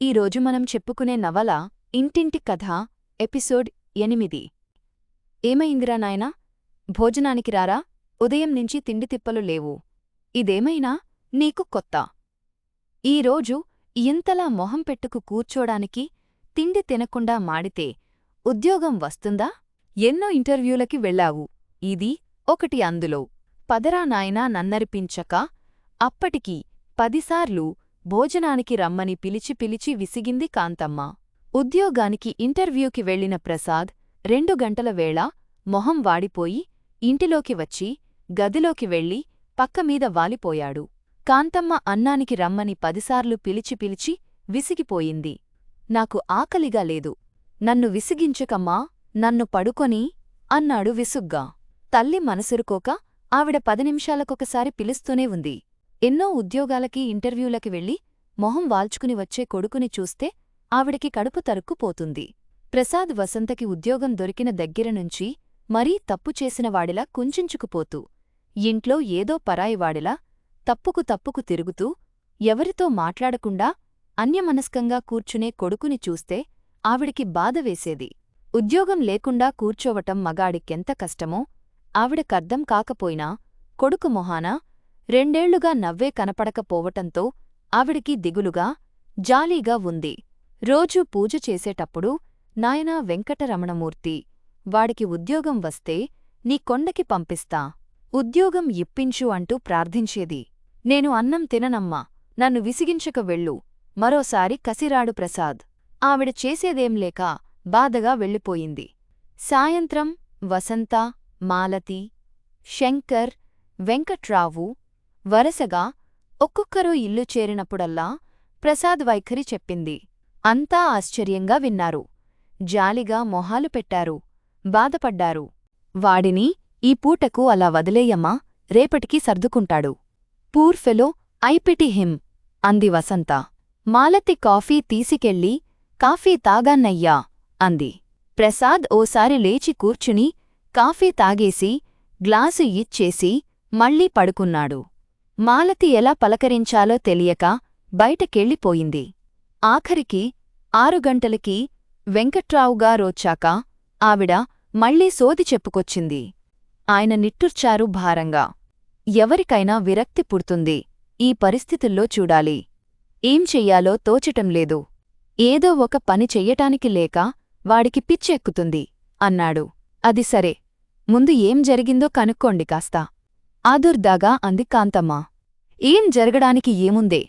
ఈరోజు మనం చెప్పుకునే నవల ఇంటింటి కథ ఎపిసోడ్ 8. ఏమైందిరా నాయనా, భోజనానికి రారా? ఉదయం నుంచి తిండి తిప్పలు లేవు. ఇదేమైనా నీకు కొత్త? ఈరోజు ఇంతలా మొహం పెట్టుకు కూర్చోడానికి తిండి తినకుండా మాడితే ఉద్యోగం వస్తుందా? ఎన్నో ఇంటర్వ్యూలకి వెళ్ళావు, ఇది ఒకటి అందులో. పదరా నాయనా నన్నరిపించక అప్పటికి 10 సార్లు భోజనానికి రమ్మని పిలిచి పిలిచి విసిగింది కాంతమ్మ. ఉద్యోగానికి ఇంటర్వ్యూకి వెళ్లిన ప్రసాద్ 2 గంటల వేళ మొహం వాడిపోయి ఇంటిలోకి వచ్చి గదిలోకి వెళ్లి పక్కమీద వాలిపోయాడు. కాంతమ్మ అన్నానికి రమ్మని 10 సార్లు పిలిచి పిలిచి విసిగిపోయింది. నాకు ఆకలిగా లేదు, నన్ను విసిగించకమ్మా, నన్ను పడుకొని అన్నాడు విసుగ్గా. తల్లి మనసురుకోక ఆవిడ 10 నిమిషాలకొకసారి పిలుస్తూనే ఉంది. ఎన్నో ఉద్యోగాలకి ఇంటర్వ్యూలకి వెళ్లి మొహం వాల్చుకుని వచ్చే కొడుకుని చూస్తే ఆవిడకి కడుపు తరుక్కుపోతుంది. ప్రసాద్ వసంతకి ఉద్యోగం దొరికిన దగ్గరనుంచి మరీ తప్పు చేసినవాడిలా కుంచించుకుపోతూ, ఇంట్లో ఏదో పరాయివాడిలా తప్పుకు తిరుగుతూ, ఎవరితో మాట్లాడకుండా అన్యమనస్కంగా కూర్చునే కొడుకుని చూస్తే ఆవిడికి బాధవేసేది. ఉద్యోగం లేకుండా కూర్చోవటం మగాడికెంత కష్టమో ఆవిడకర్థం కాకపోయినా కొడుకు మొహాన 2 ఏళ్లుగా నవ్వే కనపడకపోవటంతో ఆవిడికి దిగులుగా, జాలీగా ఉంది. రోజూ పూజ చేసేటప్పుడు, నాయనా వెంకటరమణమూర్తి, వాడికి ఉద్యోగం వస్తే నీ కొండకి పంపిస్తా, ఉద్యోగం ఇప్పించు అంటూ ప్రార్థించేది. నేను అన్నం తిననమ్మా, నన్ను విసిగించక వెళ్ళు, మరోసారి కసిరాడు ప్రసాద్. ఆవిడ చేసేదేంలేక బాధగా వెళ్ళిపోయింది. సాయంత్రం వసంత, మాలతి, శంకర్, వెంకట్రావు వరసగా ఒక్కొక్కరూ ఇల్లు చేరినప్పుడల్లా ప్రసాద్ వైఖరి చెప్పింది. అంతా ఆశ్చర్యంగా విన్నారు. జాలిగా మొహాలు పెట్టారు, బాధపడ్డారు. వాడిని ఈ పూటకు అలా వదిలేయమ్మా, రేపటికి సర్దుకుంటాడు. Poor fellow, I pity him అంది వసంత. మాలతి కాఫీ తీసికెళ్ళి కాఫీ తాగాన్నయ్యా అంది. ప్రసాద్ ఓసారి లేచి కూర్చుని కాఫీ తాగేసి గ్లాసు ఇచ్చేసి మళ్ళీ పడుకున్నాడు. మాలతి ఎలా పలకరించాలో తెలియక బయటకెళ్ళిపోయింది. ఆఖరికి 6 గంటలకి వెంకట్రావుగారొచ్చాక ఆవిడ మళ్ళీ సోది చెప్పుకొచ్చింది. ఆయన నిట్టూర్చారు భారంగా. ఎవరికైనా విరక్తి పుడుతుంది ఈ పరిస్థితుల్లో చూడాలి. ఏం చెయ్యాలో తోచటంలేదు. ఏదో ఒక పని చెయ్యటానికి లేక వాడికి పిచ్చెక్కుతుంది అన్నాడు. అది సరే, ముందు ఏం జరిగిందో కనుక్కోండి కాస్త ఆదుర్దాగా అంది కాంతమ్మ. ఏం జరగడానికి ఏముందే,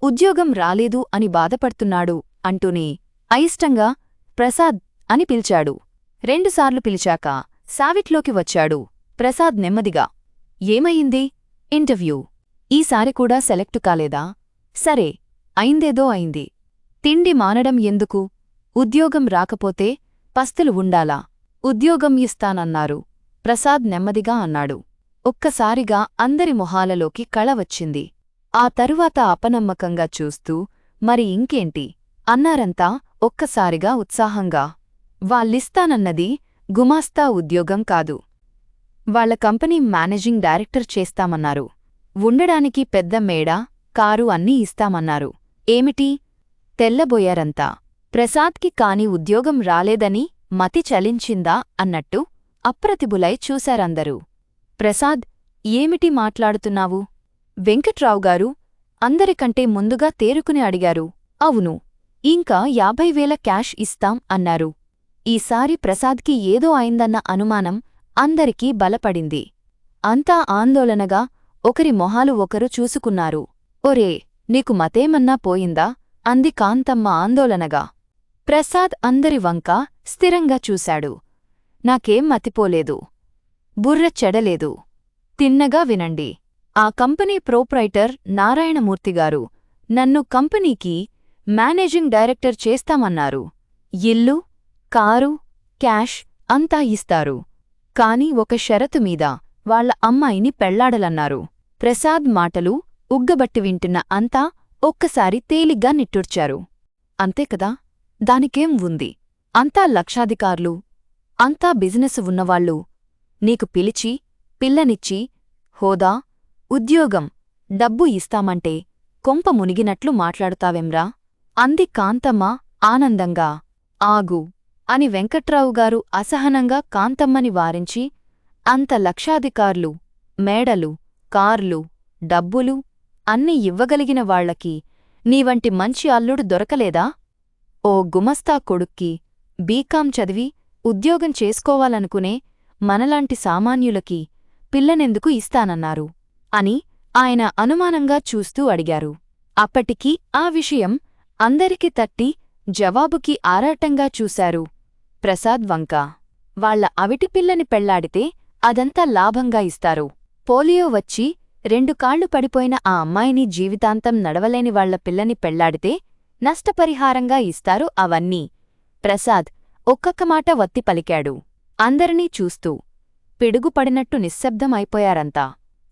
ఉద్యోగం రాలేదు అని బాధపడుతున్నాడు అంటూనే అయిష్టంగా ప్రసాద్ అని పిలిచాడు. 2 సార్లు పిలిచాక సావిట్లోకి వచ్చాడు ప్రసాద్ నెమ్మదిగా. ఏమయింది? ఇంటర్వ్యూ. ఈసారి కూడా సెలెక్టు కాలేదా? సరే, అయిందేదో అయింది. తిండి మానడం ఎందుకు? ఉద్యోగం రాకపోతే పస్తులు ఉండాలా? ఉద్యోగం ఇస్తానన్నారు ప్రసాద్ నెమ్మదిగా అన్నాడు. ఒక్కసారిగా అందరి మొహాలలోకి కళ వచ్చింది. ఆ తరువాత అపనమ్మకంగా చూస్తూ మరి ఇంకేంటి అన్నారంతా ఒక్కసారిగా ఉత్సాహంగా. వాళ్ళిస్తానన్నది గుమాస్తా ఉద్యోగం కాదు, వాళ్ల కంపెనీ మేనేజింగ్ డైరెక్టర్ చేస్తామన్నారు. ఉండడానికి పెద్ద మేడ, కారు అన్నీ ఇస్తామన్నారు. ఏమిటి? తెల్లబోయారంతా. ప్రసాద్కి కాని ఉద్యోగం రాలేదని మతి చలించిందా అన్నట్టు అప్రతిభులై చూశారందరూ. ప్రసాద్, ఏమిటి మాట్లాడుతున్నావు? వెంకట్రావుగారు అందరికంటే ముందుగా తేరుకుని అడిగారు. అవును, ఇంకా 50,000 క్యాష్ ఇస్తాం అన్నారు. ఈసారి ప్రసాద్కి ఏదో అయిందన్న అనుమానం అందరికీ బలపడింది. అంతా ఆందోళనగా ఒకరి మొహాలు ఒకరు చూసుకున్నారు. ఒరే, నీకు మతేమన్నా పోయిందా? అంది కాంతమ్మ ఆందోళనగా. ప్రసాద్ అందరి వంక స్థిరంగా చూశాడు. నాకేం మతిపోలేదు, బుర్ర చెడలేదు. తిన్నగా వినండి. ఆ కంపెనీ ప్రోప్రైటర్ నారాయణమూర్తిగారు నన్ను కంపెనీకి మేనేజింగ్ డైరెక్టర్ చేస్తామన్నారు. ఇల్లు, కారు, క్యాష్ అంతా ఇస్తారు. కాని ఒక షరతు మీద వాళ్ల అమ్మాయిని పెళ్లాడలన్నారు. ప్రసాద్ మాటలు ఉగ్గబట్టి వింటున్న అంతా ఒక్కసారి తేలిగ్గా నిట్టూర్చారు. అంతేకదా, దానికేం ఉంది? అంతా లక్షాధికార్లు, అంతా బిజినెస్ ఉన్నవాళ్ళు. నీకు పిలిచి, పిల్లనిచ్చి, హోదా, ఉద్యోగం, డబ్బు ఇస్తామంటే కొంప మునిగినట్లు మాట్లాడుతావెంరా? అంది కాంతమ్మ ఆనందంగా. ఆగు అని వెంకట్రావుగారు అసహనంగా కాంతమ్మని వారించి, అంత లక్షాధికార్లు, మేడలు, కార్లు, డబ్బులు అన్నీ ఇవ్వగలిగిన వాళ్లకి నీవంటి మంచి అల్లుడు దొరకలేదా? ఓ గుమస్తా కొడుక్కి బీకాం చదివి ఉద్యోగం చేసుకోవాలనుకునే మనలాంటి సామాన్యులకి పిల్లనెందుకు ఇస్తానన్నారు అని ఆయన అనుమానంగా చూస్తూ అడిగారు. అప్పటికి ఆ విషయం అందరికి తట్టి జవాబుకి ఆరాటంగా చూశారు ప్రసాద్ వంక. వాళ్ల అవిటి పిల్లని పెళ్లాడితే అదంతా లాభంగా ఇస్తారు. పోలియో వచ్చి 2 కాళ్లు పడిపోయిన ఆ అమ్మాయిని జీవితాంతం నడవలేని వాళ్ల పిల్లని పెళ్లాడితే నష్టపరిహారంగా ఇస్తారు అవన్నీ. ప్రసాద్ ఒక్కొక్క మాట వత్తి పలికాడు. అందరినీ చూస్తూ పిడుగుపడినట్టు నిశ్శబ్దం అయిపోయారంతా.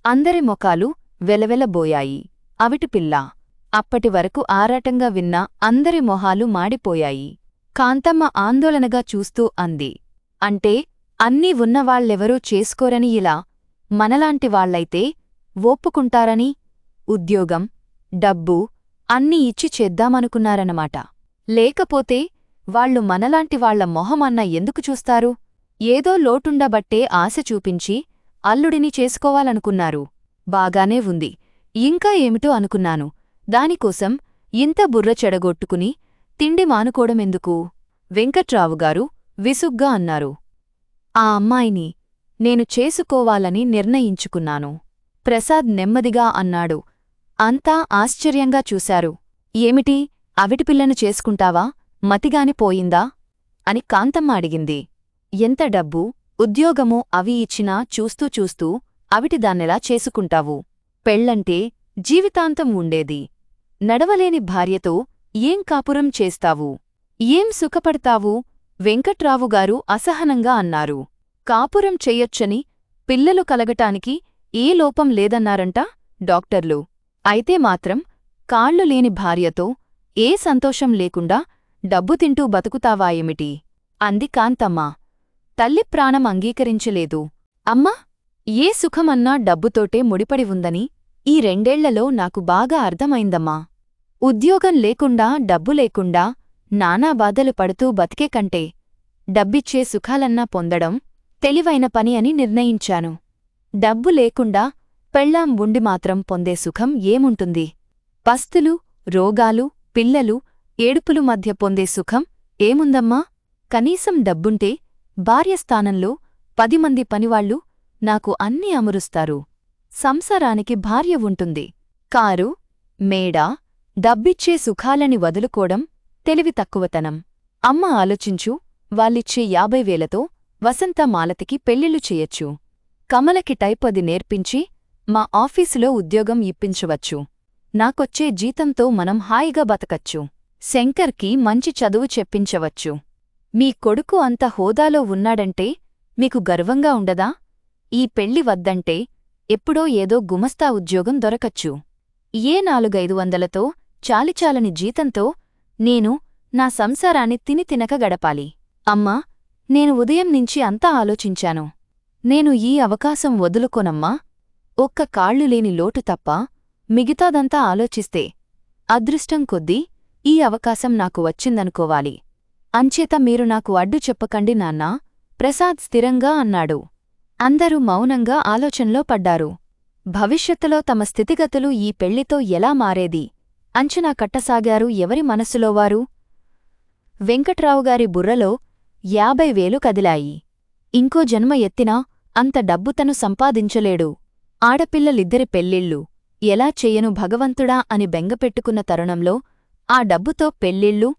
అందరి మొఖాలు వెలవెలబోయాయి. అవిటిపిల్ల అప్పటివరకు ఆరాటంగా విన్న అందరి మొహాలు మాడిపోయాయి. కాంతమ్మ ఆందోళనగా చూస్తూ అంది, అంటే అన్నీ ఉన్నవాళ్లెవరూ చేసుకోరని ఇలా మనలాంటి వాళ్లైతే ఒప్పుకుంటారని? ఉద్యోగం, డబ్బు అన్నీ ఇచ్చి చేద్దామనుకున్నారన్నమాట. లేకపోతే వాళ్లు మనలాంటి వాళ్ల మొహమన్న ఎందుకు చూస్తారు? ఏదో లోటుండబట్టే ఆశ చూపించి అల్లుడిని చేసుకోవాలనుకున్నారు. బాగానే ఉంది. ఇంకా ఏమిటో అనుకున్నాను. దానికోసం ఇంత బుర్ర చెడగొట్టుకుని తిండి మానుకోవడమెందుకు? వెంకట్రావుగారు విసుగ్గా అన్నారు. ఆ అమ్మాయిని నేను చేసుకోవాలని నిర్ణయించుకున్నాను. ప్రసాద్ నెమ్మదిగా అన్నాడు. అంతా ఆశ్చర్యంగా చూశారు. ఏమిటి, అవిటిపిల్లను చేసుకుంటావా? మతిగాని పోయిందా? అని కాంతమ్మ అడిగింది. ఎంత డబ్బు, ఉద్యోగమో అవి ఇచ్చినా చూస్తూ చూస్తూ అవిటిదాన్నెలా చేసుకుంటావు? పెళ్లంటే జీవితాంతం ఉండేది. నడవలేని భార్యతో ఏం కాపురం చేస్తావు? ఏం సుఖపడతావు? వెంకట్రావుగారు అసహనంగా అన్నారు. కాపురం చెయ్యొచ్చని, పిల్లలు కలగటానికి ఏ లోపం లేదన్నారంట డాక్టర్లు. అయితే మాత్రం కాళ్లు లేని భార్యతో ఏ సంతోషం లేకుండా డబ్బు తింటూ బతుకుతావాయేమిటి? అంది కాంతమ్మ. తల్లి ప్రాణం అంగీకరించలేదు. అమ్మా, ఏ సుఖమన్నా డబ్బుతోటే ముడిపడి ఉందని ఈ 2 ఏళ్లలో నాకు బాగా అర్థమైందమ్మా. ఉద్యోగం లేకుండా డబ్బు లేకుండా నానా బాధలు పడుతూ బతికే కంటే డబ్బిచ్చే సుఖాలన్నా పొందడం తెలివైన పని అని నిర్ణయించాను. డబ్బు లేకుండా పెళ్ళాం ఉండి మాత్రం పొందే సుఖం ఏముంటుంది? పస్తులు, రోగాలు, పిల్లలు, ఏడుపులు మధ్య పొందే సుఖం ఏముందమ్మా? కనీసం డబ్బుంటే భార్య స్థానంలో 10 మంది పనివాళ్లు నాకు అన్నీ అమరుస్తారు. సంసారానికి భార్య ఉంటుంది. కారు, మేడ, డబ్బిచ్చే సుఖాలని వదులుకోవడం తెలివి తక్కువతనం. అమ్మ ఆలోచించు, వాళ్ళిచ్చే 50,000తో వసంత మాలతికి పెళ్ళిళ్ళు చెయ్యొచ్చు. కమలకి టైపది నేర్పించి మా ఆఫీసులో ఉద్యోగం ఇప్పించవచ్చు. నాకొచ్చే జీతంతో మనం హాయిగా బతకచ్చు. శంకర్కి మంచి చదువు చెప్పించవచ్చు. మీ కొడుకు అంత హోదాలో ఉన్నాడంటే మీకు గర్వంగా ఉండదా? ఈ పెళ్లి వద్దంటే ఎప్పుడో ఏదో గుమస్తా ఉద్యోగం దొరకచ్చు. ఏ 400-500తో చాలిచాలని జీతంతో నేను నా సంసారాన్ని తినక గడపాలి. అమ్మా, నేను ఉదయం నుంచి అంతా ఆలోచించాను. నేను ఈ అవకాశం వదులుకోనమ్మా. ఒక్క కాళ్లు లేని లోటు తప్ప మిగతాదంతా ఆలోచిస్తే అదృష్టం కొద్దీ ఈ అవకాశం నాకు వచ్చిందనుకోవాలి. అంచేత మీరు నాకు అడ్డు చెప్పకండి నాన్నా, ప్రసాద్ స్థిరంగా అన్నాడు. అందరూ మౌనంగా ఆలోచనలో పడ్డారు. భవిష్యత్తులో తమ స్థితిగతులు ఈ పెళ్లితో ఎలా మారేది అంచనా కట్టసాగారు ఎవరి మనసులోవారు. వెంకట్రావుగారి బుర్రలో 50,000 కదిలాయి. ఇంకో జన్మ ఎత్తినా అంత డబ్బు తను సంపాదించలేడు. ఆడపిల్లలిద్దరి పెళ్ళిళ్ళు ఎలా చెయ్యను భగవంతుడా అని బెంగపెట్టుకున్న తరుణంలో ఆ డబ్బుతో పెళ్ళిళ్ళు,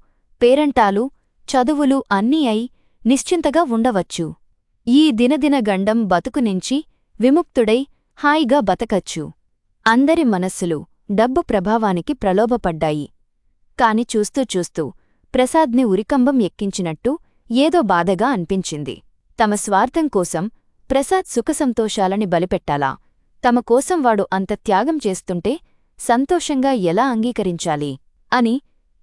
పేరంటాలు, చదువులు అన్నీ అయి నిశ్చింతగా ఉండవచ్చు. ఈ దినదిన గండం బతుకునించి విముక్తుడై హాయిగా బతకచ్చు. అందరి మనస్సులు డబ్బు ప్రభావానికి ప్రలోభపడ్డాయి. కాని చూస్తూ చూస్తూ ప్రసాద్ని ఉరికంబం ఎక్కించినట్టు ఏదో బాధగా అనిపించింది. తమ స్వార్థం కోసం ప్రసాద్ సుఖసంతోషాలని బలిపెట్టాలా? తమ కోసం వాడు అంత త్యాగం చేస్తుంటే సంతోషంగా ఎలా అంగీకరించాలి అని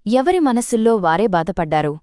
ఎవరి మనసుల్లో వారే బాధపడ్డారు.